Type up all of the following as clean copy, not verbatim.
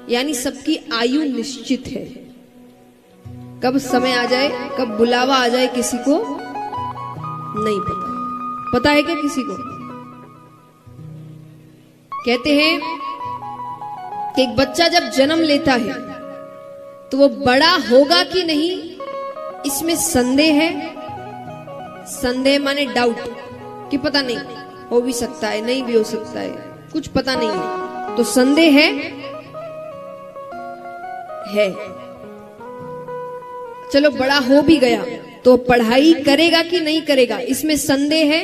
यानी सबकी आयु निश्चित है। कब समय आ जाए, कब बुलावा आ जाए, किसी को नहीं पता। पता है क्या किसी को? कहते हैं कि एक बच्चा जब जन्म लेता है तो वो बड़ा होगा कि नहीं, इसमें संदेह है। संदेह माने डाउट, कि पता नहीं, हो भी सकता है, नहीं भी हो सकता है, कुछ पता नहीं है, तो संदेह है। चलो बड़ा हो भी गया तो पढ़ाई करेगा कि नहीं करेगा, इसमें संदेह है।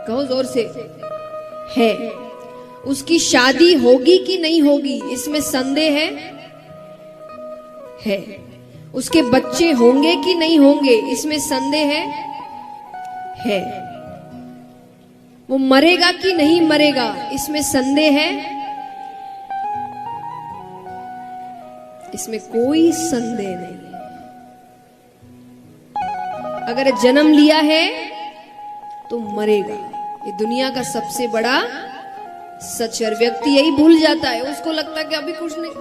कहो जोर से, है। उसकी शादी होगी कि नहीं होगी, इसमें संदेह है। उसके बच्चे होंगे कि नहीं होंगे, इसमें संदेह है। वो मरेगा कि नहीं मरेगा, इसमें संदेह है। इसमें कोई संदेह नहीं। अगर जन्म लिया है तो मरेगा, ये दुनिया का सबसे बड़ा सच है। व्यक्ति यही भूल जाता है, उसको लगता है कि अभी कुछ नहीं।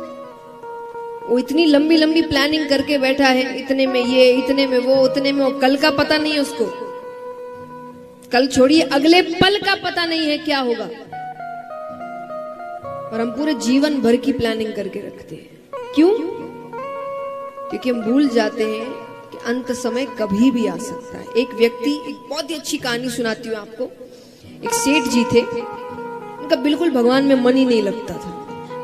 वो इतनी लंबी लंबी प्लानिंग करके बैठा है, इतने में ये, इतने में वो, उतने में वो, कल का पता नहीं है उसको। कल छोड़िए, अगले पल का पता नहीं है क्या होगा। और हम पूरे जीवन भर की प्लानिंग करके रखते हैं। क्यों? क्योंकि हम भूल जाते हैं कि अंत समय कभी भी आ सकता है। एक व्यक्ति, एक बहुत ही अच्छी कहानी सुनाती हूँ आपको। एक सेठ जी थे, उनका बिल्कुल भगवान में मन ही नहीं लगता था।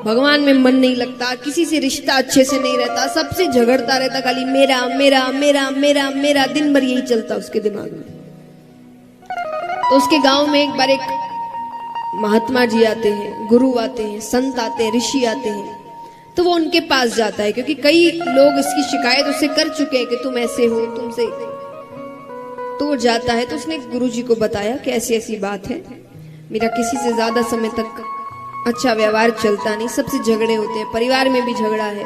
भगवान में मन नहीं लगता, किसी से रिश्ता अच्छे से नहीं रहता, सबसे झगड़ता रहता, खाली मेरा मेरा मेरा मेरा मेरा, दिन भर यही चलता उसके दिमाग में। तो उसके गांव में एक बार एक महात्मा जी आते हैं, गुरु आते हैं, संत आते हैं, ऋषि आते हैं। तो वो उनके पास जाता है, क्योंकि कई लोग इसकी शिकायत उससे कर चुके हैं कि तुम ऐसे हो, तुमसे। तो वो जाता है, तो उसने गुरु जी को बताया कि ऐसी ऐसी बात है, मेरा किसी से ज्यादा समय तक अच्छा व्यवहार चलता नहीं, सबसे झगड़े होते हैं, परिवार में भी झगड़ा है।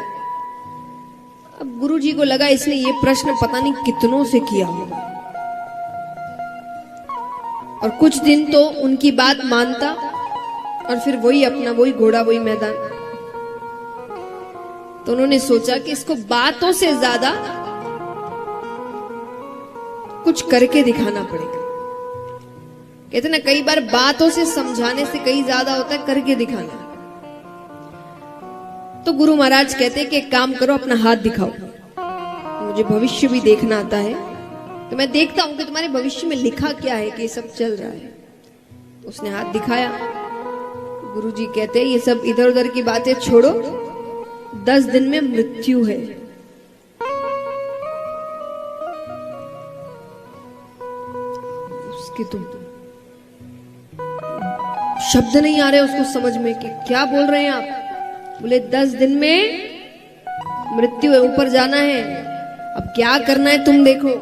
अब गुरु जी को लगा इसने ये प्रश्न पता नहीं कितनों से किया होगा, और कुछ दिन तो उनकी बात मानता, और फिर वही अपना, वही घोड़ा, वही मैदान। तो उन्होंने सोचा कि इसको बातों से ज्यादा कुछ करके दिखाना पड़ेगा। कहते ना, कई बार बातों से समझाने से कई ज्यादा होता है करके दिखाना। तो गुरु महाराज कहते हैं कि एक काम करो, अपना हाथ दिखाओ, मुझे भविष्य भी देखना आता है, तो मैं देखता हूं कि तुम्हारे भविष्य में लिखा क्या है कि ये सब चल रहा है। उसने हाथ दिखाया। गुरु जी कहते हैं ये सब इधर उधर की बातें छोड़ो, 10 दिन में मृत्यु है। उसके तो शब्द नहीं आ रहे उसको समझ में कि क्या बोल रहे हैं आप। बोले 10 दिन में मृत्यु है, ऊपर जाना है, अब क्या करना है तुम देखो।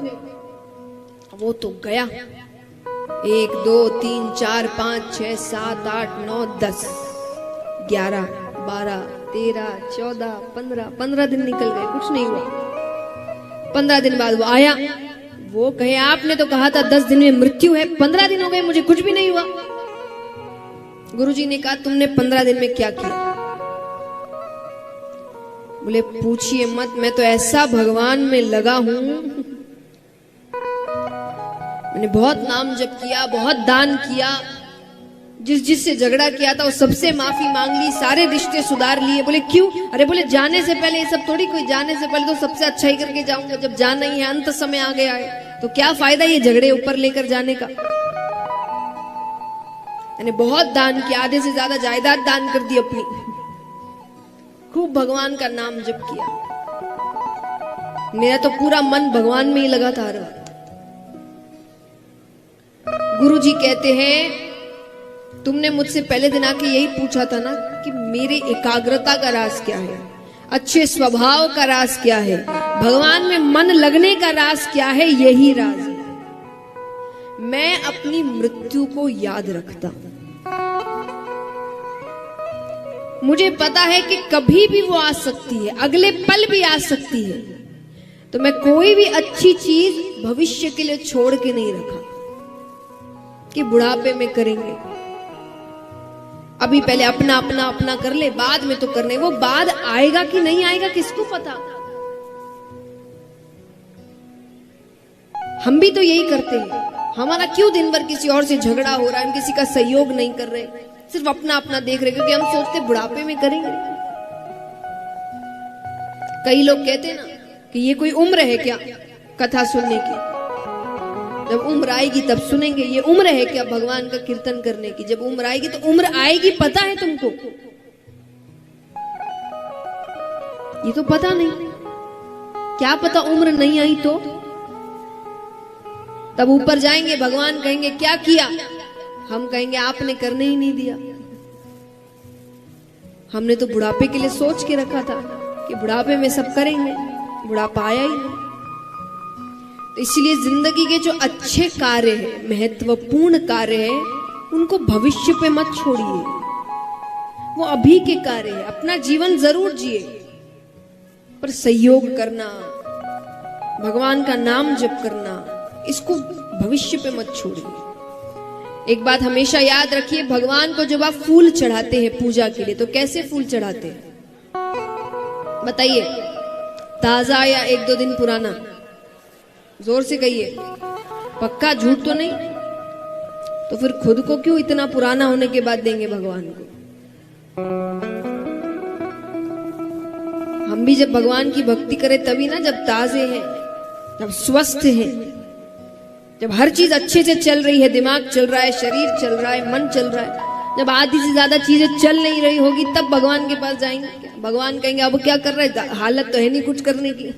वो तो गया, 1 2 3 4 5 6 7 8 9 10 11 12 13 14 15 दिन निकल गए, कुछ नहीं हुआ। 15 दिन बाद वो आया, वो कहे आपने तो कहा था 10 दिन में मृत्यु है, 15 दिन हो गए मुझे कुछ भी नहीं हुआ। गुरुजी ने कहा तुमने 15 दिन में क्या किया? बोले पूछिए मत, मैं तो ऐसा भगवान में लगा हूं, मैंने बहुत नाम जप किया, बहुत दान किया, जिससे झगड़ा किया था वो सबसे माफी मांग ली, सारे रिश्ते सुधार लिए। बोले क्यों? अरे बोले जाने से पहले ये सब थोड़ी, कोई जाने से पहले तो सबसे अच्छा ही करके जाऊंगा, जब जाना ही है, अंत समय आ गया है तो क्या फायदा ये झगड़े ऊपर लेकर जाने का। मैंने बहुत दान किया, आधे से ज्यादा जायदाद दान कर दी अपनी, खूब भगवान का नाम जप किया, मेरा तो पूरा मन भगवान में ही लगा था। गुरु जी कहते हैं तुमने मुझसे पहले दिन आके यही पूछा था ना कि मेरे एकाग्रता का राज क्या है, अच्छे स्वभाव का राज क्या है, भगवान में मन लगने का राज क्या है। यही राज है। मैं अपनी मृत्यु को याद रखता हूं, मुझे पता है कि कभी भी वो आ सकती है, अगले पल भी आ सकती है, तो मैं कोई भी अच्छी चीज भविष्य के लिए छोड़ के नहीं रखा कि बुढ़ापे में करेंगे। अभी पहले अपना अपना अपना कर ले, बाद में तो करने। वो बाद आएगा कि नहीं आएगा किसको पता। हम भी तो यही करते हैं। हमारा क्यों दिन भर किसी और से झगड़ा हो रहा है, हम किसी का सहयोग नहीं कर रहे, सिर्फ अपना अपना देख रहे, क्योंकि हम सोचते बुढ़ापे में करेंगे। कई लोग कहते हैं ना कि ये कोई उम्र है क्या कथा सुनने की, जब उम्र आएगी तब सुनेंगे। ये उम्र है क्या भगवान का कीर्तन करने की, जब उम्र आएगी तो उम्र आएगी, पता है तुमको? ये तो पता नहीं। क्या पता उम्र नहीं आई तो? तब ऊपर जाएंगे, भगवान कहेंगे क्या किया? हम कहेंगे आपने करने ही नहीं दिया। हमने तो बुढ़ापे के लिए सोच के रखा था कि बुढ़ापे में सब करेंगे, बुढ़ापा आया ही नहीं। तो इसलिए जिंदगी के जो अच्छे कार्य हैं, महत्वपूर्ण कार्य हैं, उनको भविष्य पे मत छोड़िए। वो अभी के कार्य है। अपना जीवन जरूर जिए, पर सहयोग करना, भगवान का नाम जप करना, इसको भविष्य पे मत छोड़िए। एक बात हमेशा याद रखिए, भगवान को जब आप फूल चढ़ाते हैं पूजा के लिए, तो कैसे फूल चढ़ाते हैं बताइए? ताजा या 1-2 दिन पुराना? जोर से कहिए, पक्का, झूठ तो नहीं? तो फिर खुद को क्यों इतना पुराना होने के बाद देंगे भगवान को? हम भी जब भगवान की भक्ति करें तभी ना, जब ताजे हैं, जब स्वस्थ हैं, जब हर चीज अच्छे से चल रही है, दिमाग चल रहा है, शरीर चल रहा है, मन चल रहा है। जब आधी से ज्यादा चीजें चल नहीं रही होगी तब भगवान के पास जाएंगे। भगवान कहेंगे अब क्या कर रहे है, हालत तो है नहीं कुछ करने की,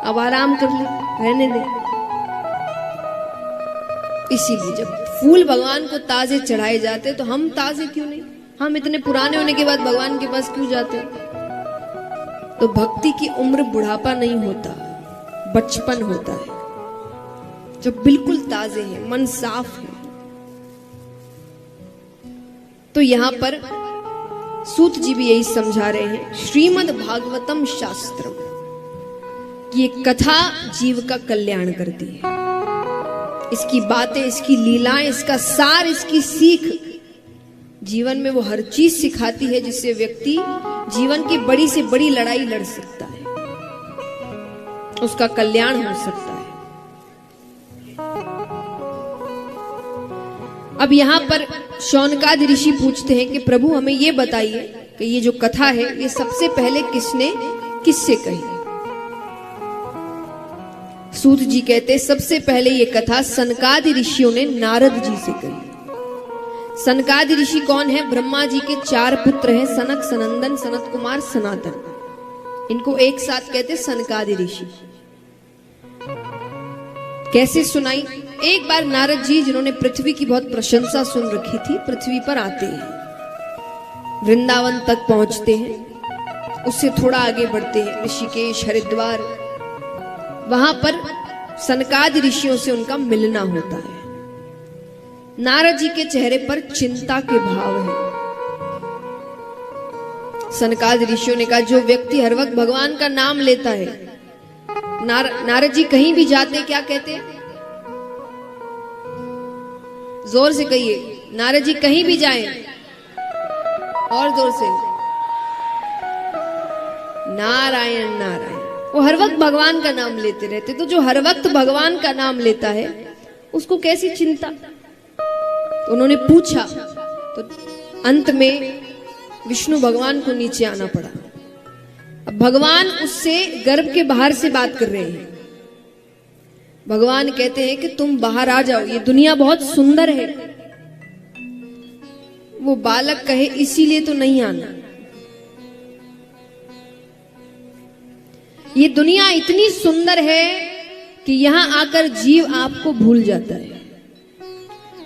अब आराम कर ले, रहने दे। इसीलिए जब फूल भगवान को ताजे चढ़ाए जाते तो हम ताजे क्यों नहीं? हम इतने पुराने होने के बाद भगवान के पास क्यों जाते? तो भक्ति की उम्र बुढ़ापा नहीं होता, बचपन होता है, जब बिल्कुल ताजे हैं, मन साफ है। तो यहां पर सूत जी भी यही समझा रहे हैं, श्रीमद् भागवतम शास्त्रम, कि ये कथा जीव का कल्याण करती है। इसकी बातें, इसकी लीलाएं, इसका सार, इसकी सीख जीवन में वो हर चीज सिखाती है जिससे व्यक्ति जीवन की बड़ी से बड़ी लड़ाई लड़ सकता है, उसका कल्याण हो सकता है। अब यहां पर शौनकादि ऋषि पूछते हैं कि प्रभु हमें ये बताइए कि ये जो कथा है ये सबसे पहले किसने किससे कही? सूत जी कहते सबसे पहले ये कथा सनकादि ऋषियों ने नारद जी से कही। सनकादि ऋषि कौन है? ब्रह्मा जी के 4 पुत्र हैं, सनक, सनंदन, सनत कुमार, सनातन। इनको एक साथ कहते सनकादि ऋषि। कैसे सुनाई? एक बार नारद जी, जिन्होंने पृथ्वी की बहुत प्रशंसा सुन रखी थी, पृथ्वी पर आते हैं, वृंदावन तक पहुंचते हैं, उससे थोड़ा आगे बढ़ते हैं, ऋषिकेश, हरिद्वार। वहां पर सनकादि ऋषियों से उनका मिलना होता है। नारद जी के चेहरे पर चिंता के भाव हैं। सनकादि ऋषियों ने कहा, जो व्यक्ति हर वक्त भगवान का नाम लेता है, नारद जी कहीं भी जाते क्या कहते हैं? जोर से कहिए, नारद जी कहीं भी जाएं, और जोर से, नारायण नारायण। वो हर वक्त भगवान का नाम लेते रहते। तो जो हर वक्त भगवान का नाम लेता है उसको कैसी चिंता? तो उन्होंने पूछा, तो अंत में विष्णु भगवान को नीचे आना पड़ा। अब भगवान उससे गर्भ के बाहर से बात कर रहे हैं। भगवान कहते हैं कि तुम बाहर आ जाओ, ये दुनिया बहुत सुंदर है। वो बालक कहे इसीलिए तो नहीं आना। ये दुनिया इतनी सुंदर है कि यहां आकर जीव आपको भूल जाता है,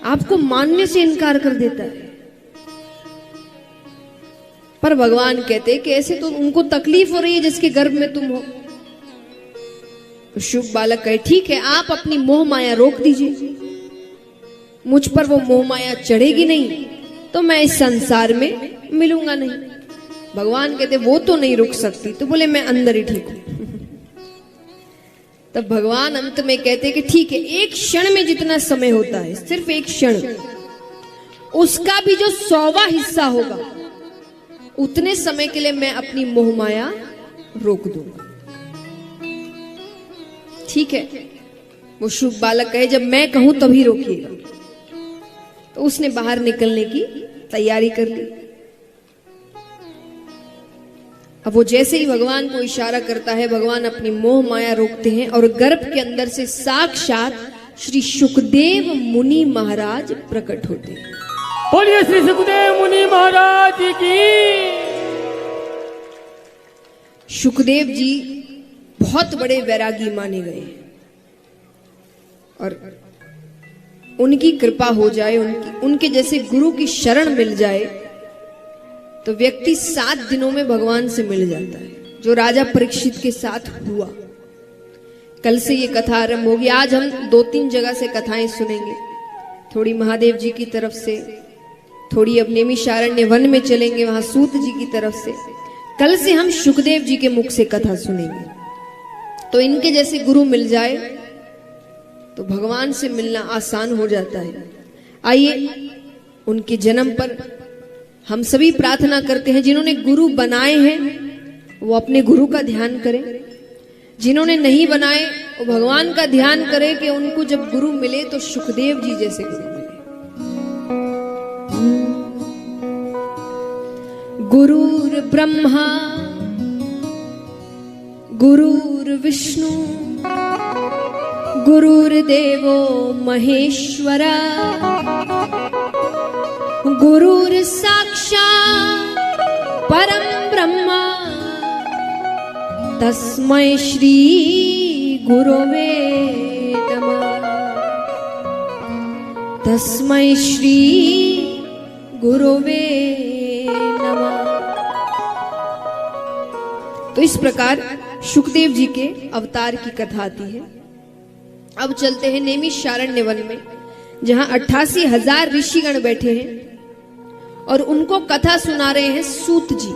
आपको मानने से इनकार कर देता है। पर भगवान कहते हैं कि ऐसे तो उनको तकलीफ हो रही है जिसके गर्भ में तुम हो। तो शुभ बालक कहे, ठीक है, आप अपनी मोह माया रोक दीजिए, मुझ पर वो मोह माया चढ़ेगी नहीं तो मैं इस संसार में मिलूंगा नहीं। भगवान कहते वो तो नहीं रुक सकती। तो बोले मैं अंदर ही ठीक हूं। तब भगवान अंत में कहते कि ठीक है, एक क्षण में जितना समय होता है, सिर्फ एक क्षण, उसका भी जो 100वां हिस्सा होगा उतने समय के लिए मैं अपनी मोह माया रोक दूंगा। ठीक है, वो शुभ बालक कहे जब मैं कहूं तभी रोकिएगा। तो उसने बाहर निकलने की तैयारी कर ली। अब वो जैसे ही भगवान को इशारा करता है, भगवान अपनी मोह माया रोकते हैं और गर्भ के अंदर से साक्षात श्री सुखदेव मुनि महाराज प्रकट होते हैं। बोलिए श्री सुखदेव मुनि महाराज की। सुखदेव जी बहुत बड़े वैरागी माने गए और उनकी कृपा हो जाए, उनके जैसे गुरु की शरण मिल जाए तो व्यक्ति 7 दिनों में भगवान से मिल जाता है, जो राजा परीक्षित के साथ हुआ। कल से ये कथा आरंभ होगी। आज हम 2-3 जगह से कथाएं सुनेंगे, थोड़ी महादेव जी की तरफ से, थोड़ी अब नैमिषारण्य वन में चलेंगे, वहां सूत जी की तरफ से। कल से हम सुखदेव जी के मुख से कथा सुनेंगे। तो इनके जैसे गुरु मिल जाए तो भगवान से मिलना आसान हो जाता है। आइए उनके जन्म पर हम सभी प्रार्थना करते हैं, जिन्होंने गुरु बनाए हैं वो अपने गुरु का ध्यान करें, जिन्होंने नहीं बनाए वो भगवान का ध्यान करें कि उनको जब गुरु मिले तो सुखदेव जी जैसे गुरु मिले। गुरुर ब्रह्मा गुरुर विष्णु गुरुर्देवो महेश्वरा गुरुर साक्षात् परम ब्रह्मा तस्मै श्री गुरवे नमः। तस्मै श्री गुरवे नमः। तो इस प्रकार सुखदेव जी के अवतार की कथा आती है। अब चलते हैं नैमिषारण्य वन में, जहां 88,000 ऋषिगण बैठे हैं और उनको कथा सुना रहे हैं सूत जी।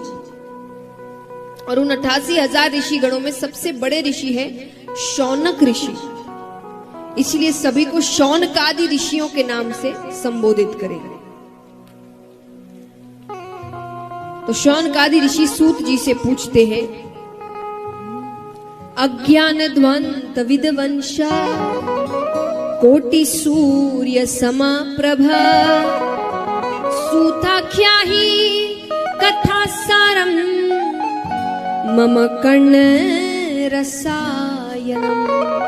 और उन 88,000 ऋषिगणों में सबसे बड़े ऋषि हैं शौनक ऋषि, इसलिए सभी को शौनकादि ऋषियों के नाम से संबोधित करेंगे। तो शौनकादि ऋषि सूत जी से पूछते हैं, अज्ञान ध्वंत विद्वंशा कोटि सूर्य समाप्रभा सूताख्या ही कथा सारम मम कर्ण रसायनम।